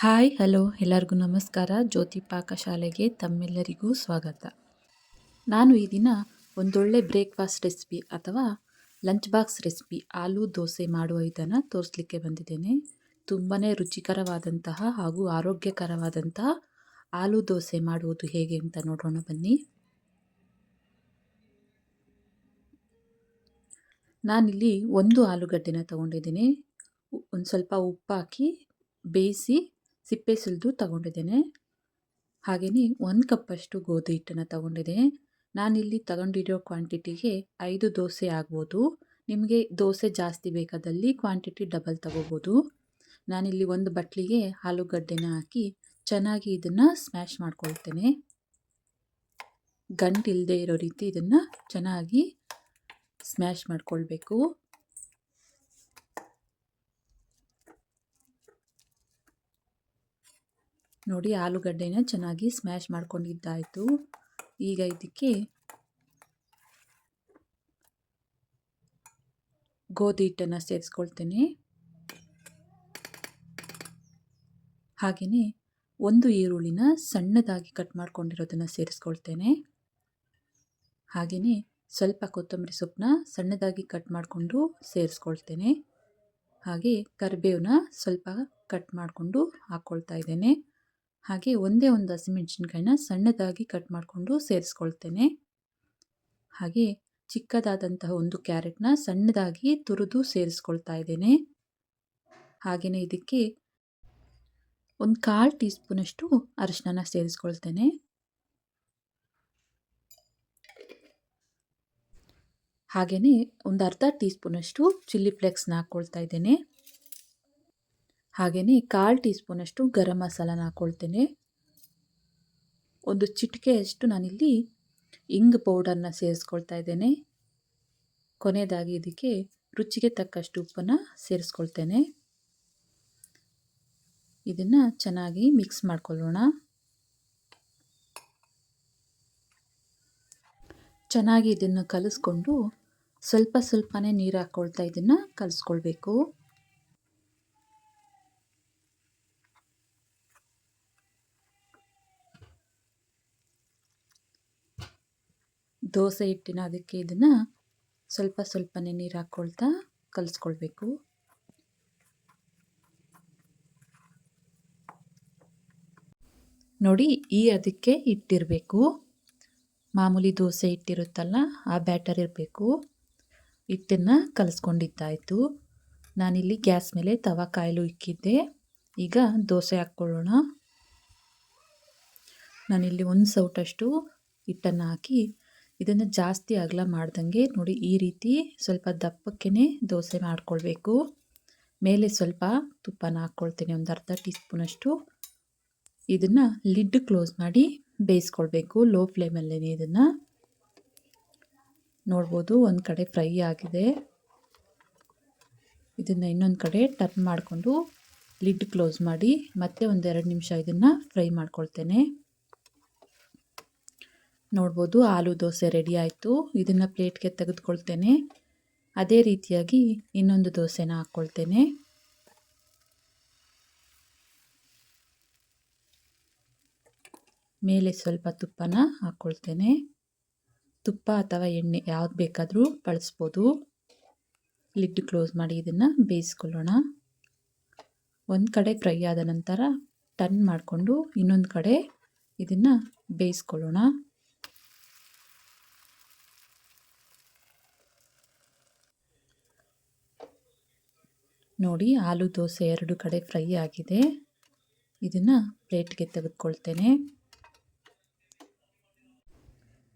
Hi hello ಎಲ್ಲರಿಗೂ ನಮಸ್ಕಾರ. ಜ್ಯೋತಿ ಪಾಕಶಾಲೆಗೆ ತಮ್ಮೆಲ್ಲರಿಗೂ ಸ್ವಾಗತ. ನಾನು ಈ ದಿನ ಒಂದೊಳ್ಳೆ ಬ್ರೇಕ್ಫಾಸ್ಟ್ ರೆಸಿಪಿ ಅಥವಾ ಲಂಚ್ ಬಾಕ್ಸ್ ರೆಸಿಪಿ ಆಲೂ ದೋಸೆ ಮಾಡುವ ವಿಧಾನ ತೋರಿಸಲಿಕ್ಕೆ ಬಂದಿದ್ದೇನೆ. ತುಂಬಾ ರುಚಿಕರವಾದಂತಹ ಹಾಗೂ ಆರೋಗ್ಯಕರವಾದಂತಹ ಆಲೂ ದೋಸೆ ಮಾಡುವುದು ಹೇಗೆ ಅಂತ ನೋಡೋಣ ಬನ್ನಿ. ನಾನಿಲ್ಲಿ ಒಂದು ಆಲೂಗಡ್ಡೆನ ತಗೊಂಡಿದ್ದೀನಿ. ಒಂದು ಸ್ವಲ್ಪ ಉಪ್ಪು ಹಾಕಿ ಬೇಯಿಸಿ ಸಿಪ್ಪೆ ಸುಲಿದು ತಗೊಂಡಿದ್ದೇನೆ. ಹಾಗೆಯೇ 1 ಕಪ್ಪಷ್ಟು ಗೋಧಿ ಹಿಟ್ಟನ್ನು ತಗೊಂಡಿದ್ದೆ. ನಾನಿಲ್ಲಿ ತಗೊಂಡಿರೋ ಕ್ವಾಂಟಿಟಿಗೆ 5 ದೋಸೆ ಆಗ್ಬೋದು. ನಿಮಗೆ ದೋಸೆ ಜಾಸ್ತಿ ಬೇಕಾದಲ್ಲಿ ಕ್ವಾಂಟಿಟಿ ಡಬಲ್ ತಗೋಬೋದು. ನಾನಿಲ್ಲಿ ಒಂದು ಬಟ್ಲಿಗೆ ಆಲೂಗಡ್ಡೆನ ಹಾಕಿ ಚೆನ್ನಾಗಿ ಇದನ್ನು ಸ್ಮ್ಯಾಶ್ ಮಾಡ್ಕೊಳ್ತೇನೆ. ಗಂಟಿಲ್ಲದೆ ಇರೋ ರೀತಿ ಇದನ್ನು ಚೆನ್ನಾಗಿ ಸ್ಮ್ಯಾಶ್ ಮಾಡ್ಕೊಳ್ಬೇಕು. ನೋಡಿ, ಆಲೂಗಡ್ಡೆನ ಚೆನ್ನಾಗಿ ಸ್ಮ್ಯಾಶ್ ಮಾಡ್ಕೊಂಡಿದ್ದಾಯಿತು. ಈಗ ಇದಕ್ಕೆ ಗೋಧಿ ಹಿಟ್ಟನ್ನು ಸೇರಿಸ್ಕೊಳ್ತೇನೆ. ಹಾಗೆಯೇ ಒಂದು ಈರುಳ್ಳಿನ ಸಣ್ಣದಾಗಿ ಕಟ್ ಮಾಡ್ಕೊಂಡಿರೋದನ್ನು ಸೇರಿಸ್ಕೊಳ್ತೇನೆ. ಹಾಗೆಯೇ ಸ್ವಲ್ಪ ಕೊತ್ತಂಬರಿ ಸೊಪ್ಪನ್ನ ಸಣ್ಣದಾಗಿ ಕಟ್ ಮಾಡಿಕೊಂಡು ಸೇರಿಸ್ಕೊಳ್ತೇನೆ. ಹಾಗೆ ಕರಿಬೇವನ್ನ ಸ್ವಲ್ಪ ಕಟ್ ಮಾಡಿಕೊಂಡು ಹಾಕ್ಕೊಳ್ತಾ ಇದ್ದೇನೆ. ಹಾಗೆ ಒಂದೇ ಒಂದು ಹಸಿಮೆಣಸಿನ್ಕಾಯಿನ ಸಣ್ಣದಾಗಿ ಕಟ್ ಮಾಡಿಕೊಂಡು ಸೇರಿಸ್ಕೊಳ್ತೇನೆ. ಹಾಗೆ ಚಿಕ್ಕದಾದಂತಹ ಒಂದು ಕ್ಯಾರೆಟ್ನ ಸಣ್ಣದಾಗಿ ತುರಿದು ಸೇರಿಸ್ಕೊಳ್ತಾ ಇದ್ದೇನೆ. ಹಾಗೆಯೇ ಇದಕ್ಕೆ ಒಂದು 1/4 ಟೀ ಸ್ಪೂನಷ್ಟು ಅರಿಶಿನ ಸೇರಿಸ್ಕೊಳ್ತೇನೆ. ಹಾಗೆಯೇ ಒಂದು ಅರ್ಧ ಟೀ ಸ್ಪೂನಷ್ಟು ಚಿಲ್ಲಿ ಫ್ಲೇಕ್ಸ್ನ ಹಾಕ್ಕೊಳ್ತಾ ಇದ್ದೇನೆ. ಹಾಗೆಯೇ 1/4 ಟೀ ಸ್ಪೂನಷ್ಟು ಗರಂ ಮಸಾಲಾನ ಹಾಕ್ಕೊಳ್ತೇನೆ. ಒಂದು ಚಿಟಿಕೆಯಷ್ಟು ನಾನಿಲ್ಲಿ ಇಂಗು ಪೌಡರ್ನ ಸೇರಿಸ್ಕೊಳ್ತಾ ಇದ್ದೇನೆ. ಕೊನೆಯದಾಗಿ ಇದಕ್ಕೆ ರುಚಿಗೆ ತಕ್ಕಷ್ಟು ಉಪ್ಪನ್ನು ಸೇರಿಸ್ಕೊಳ್ತೇನೆ. ಇದನ್ನು ಚೆನ್ನಾಗಿ ಮಿಕ್ಸ್ ಮಾಡ್ಕೊಳ್ಳೋಣ. ಚೆನ್ನಾಗಿ ಇದನ್ನು ಕಲಿಸ್ಕೊಂಡು ಸ್ವಲ್ಪ ಸ್ವಲ್ಪನೇ ನೀರು ಹಾಕ್ಕೊಳ್ತಾ ಇದನ್ನು ಕಲಿಸ್ಕೊಳ್ಬೇಕು. ದೋಸೆ ಹಿಟ್ಟಿನ ಅದಕ್ಕೆ ಇದನ್ನು ಸ್ವಲ್ಪ ಸ್ವಲ್ಪನೇ ನೀರು ಹಾಕ್ಕೊಳ್ತಾ ಕಲಿಸ್ಕೊಳ್ಬೇಕು. ನೋಡಿ, ಈ ಅದಕ್ಕೆ ಹಿಟ್ಟಿರಬೇಕು. ಮಾಮೂಲಿ ದೋಸೆ ಹಿಟ್ಟಿರುತ್ತಲ್ಲ, ಆ ಬ್ಯಾಟರ್ ಇರಬೇಕು. ಹಿಟ್ಟನ್ನು ಕಲಿಸ್ಕೊಂಡಿದ್ದಾಯಿತು. ನಾನಿಲ್ಲಿ ಗ್ಯಾಸ್ ಮೇಲೆ ತವಾ ಕಾಯಲು ಇಕ್ಕಿದ್ದೆ. ಈಗ ದೋಸೆ ಹಾಕ್ಕೊಳ್ಳೋಣ. ನಾನಿಲ್ಲಿ 1 ಸೌಟಷ್ಟು ಹಿಟ್ಟನ್ನು ಹಾಕಿ ಇದನ್ನು ಜಾಸ್ತಿ ಅಗಲ ಮಾಡ್ದಂಗೆ ನೋಡಿ ಈ ರೀತಿ ಸ್ವಲ್ಪ ದಪ್ಪಕ್ಕೇ ದೋಸೆ ಮಾಡ್ಕೊಳ್ಬೇಕು. ಮೇಲೆ ಸ್ವಲ್ಪ ತುಪ್ಪನ ಹಾಕ್ಕೊಳ್ತೀನಿ, ಒಂದು ಅರ್ಧ ಟೀ ಸ್ಪೂನಷ್ಟು. ಇದನ್ನು ಲಿಡ್ ಕ್ಲೋಸ್ ಮಾಡಿ ಬೇಯಿಸ್ಕೊಳ್ಬೇಕು ಲೋ ಫ್ಲೇಮಲ್ಲೇ. ಇದನ್ನು ನೋಡ್ಬೋದು, ಒಂದು ಕಡೆ ಫ್ರೈ ಆಗಿದೆ. ಇದನ್ನು ಇನ್ನೊಂದು ಕಡೆ ಟರ್ನ್ ಮಾಡಿಕೊಂಡು ಲಿಡ್ ಕ್ಲೋಸ್ ಮಾಡಿ ಮತ್ತೆ ಒಂದು 2 ನಿಮಿಷ ಇದನ್ನು ಫ್ರೈ ಮಾಡ್ಕೊಳ್ತೇನೆ. ನೋಡ್ಬೋದು, ಆಲೂ ದೋಸೆ ರೆಡಿ ಆಯಿತು. ಇದನ್ನು ಪ್ಲೇಟ್ಗೆ ತೆಗೆದುಕೊಳ್ತೇನೆ. ಅದೇ ರೀತಿಯಾಗಿ ಇನ್ನೊಂದು ದೋಸೆನ ಹಾಕ್ಕೊಳ್ತೇನೆ. ಮೇಲೆ ಸ್ವಲ್ಪ ತುಪ್ಪನ ಹಾಕ್ಕೊಳ್ತೇನೆ. ತುಪ್ಪ ಅಥವಾ ಎಣ್ಣೆ ಯಾವ್ದು ಬೇಕಾದರೂ ಬಳಸ್ಬೋದು. ಲಿಡ್ ಕ್ಲೋಸ್ ಮಾಡಿ ಇದನ್ನು ಬೇಯಿಸ್ಕೊಳ್ಳೋಣ. ಒಂದು ಕಡೆ ಫ್ರೈ ಆದ ನಂತರ ಟರ್ನ್ ಮಾಡಿಕೊಂಡು ಇನ್ನೊಂದು ಕಡೆ ಇದನ್ನು ಬೇಯಿಸ್ಕೊಳ್ಳೋಣ. ನೋಡಿ, ಆಲೂ ದೋಸೆ 2 ಕಡೆ ಫ್ರೈ ಆಗಿದೆ. ಇದನ್ನು ಪ್ಲೇಟ್ಗೆ ತೆಗೆದುಕೊಳ್ತೇನೆ.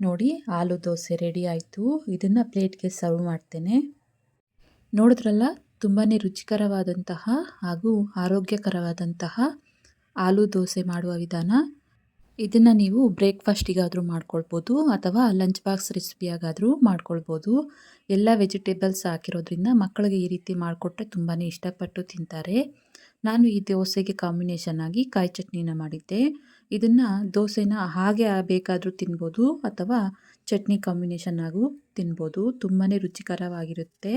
ನೋಡಿ, ಆಲೂ ದೋಸೆ ರೆಡಿ ಆಯಿತು. ಇದನ್ನು ಪ್ಲೇಟ್ಗೆ ಸರ್ವ್ ಮಾಡ್ತೇನೆ. ನೋಡಿದ್ರಲ್ಲ, ತುಂಬಾ ರುಚಿಕರವಾದಂತಹ ಹಾಗೂ ಆರೋಗ್ಯಕರವಾದಂತಹ ಆಲೂ ದೋಸೆ ಮಾಡುವ ವಿಧಾನ. ಇದನ್ನು ನೀವು ಬ್ರೇಕ್ಫಾಸ್ಟಿಗಾದರೂ ಮಾಡ್ಕೊಳ್ಬೋದು ಅಥವಾ ಲಂಚ್ ಬಾಕ್ಸ್ ರೆಸಿಪಿಯಾಗಾದರೂ ಮಾಡ್ಕೊಳ್ಬೋದು. ಎಲ್ಲ ವೆಜಿಟೇಬಲ್ಸ್ ಹಾಕಿರೋದ್ರಿಂದ ಮಕ್ಕಳಿಗೆ ಈ ರೀತಿ ಮಾಡಿಕೊಟ್ರೆ ತುಂಬಾ ಇಷ್ಟಪಟ್ಟು ತಿಂತಾರೆ. ನಾನು ಈ ದೋಸೆಗೆ ಕಾಂಬಿನೇಷನ್ ಆಗಿ ಕಾಯಿ ಚಟ್ನಿನ ಮಾಡಿದ್ದೆ. ಇದನ್ನು ದೋಸೆನ ಹಾಗೆ ಬೇಕಾದರೂ ತಿನ್ಬೋದು ಅಥವಾ ಚಟ್ನಿ ಕಾಂಬಿನೇಷನ್ ಆಗು ತಿನ್ಬೋದು. ತುಂಬಾ ರುಚಿಕರವಾಗಿರುತ್ತೆ.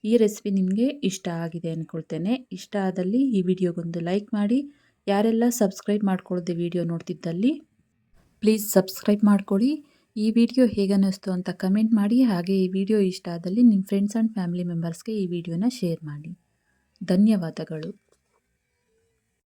ಈ ರೆಸಿಪಿ ನಿಮಗೆ ಇಷ್ಟ ಆಗಿದೆ ಅಂದ್ಕೊಳ್ತೇನೆ. ಇಷ್ಟ ಆದಲ್ಲಿ ಈ ವಿಡಿಯೋಗೊಂದು ಲೈಕ್ ಮಾಡಿ, ಯಾರೆಲ್ಲ ಸಬ್ಸ್ಕ್ರೈಬ್ ಮಾಡ್ಕೊಳ್ಳದೆ ವಿಡಿಯೋ ನೋಡ್ತಿದ್ದಲ್ಲಿ ಪ್ಲೀಸ್ ಸಬ್ಸ್ಕ್ರೈಬ್ ಮಾಡ್ಕೊಳ್ಳಿ. ಈ ವಿಡಿಯೋ ಹೇಗೆ ಅನ್ನಿಸ್ತು ಅಂತ ಕಮೆಂಟ್ ಮಾಡಿ. ಹಾಗೆ ಈ ವಿಡಿಯೋ ಇಷ್ಟ ಆದಲ್ಲಿ ನಿಮ್ಮ ಫ್ರೆಂಡ್ಸ್ ಆ್ಯಂಡ್ ಫ್ಯಾಮಿಲಿ ಮೆಂಬರ್ಸ್ಗೆ ಈ ವಿಡಿಯೋನ ಶೇರ್ ಮಾಡಿ. ಧನ್ಯವಾದಗಳು.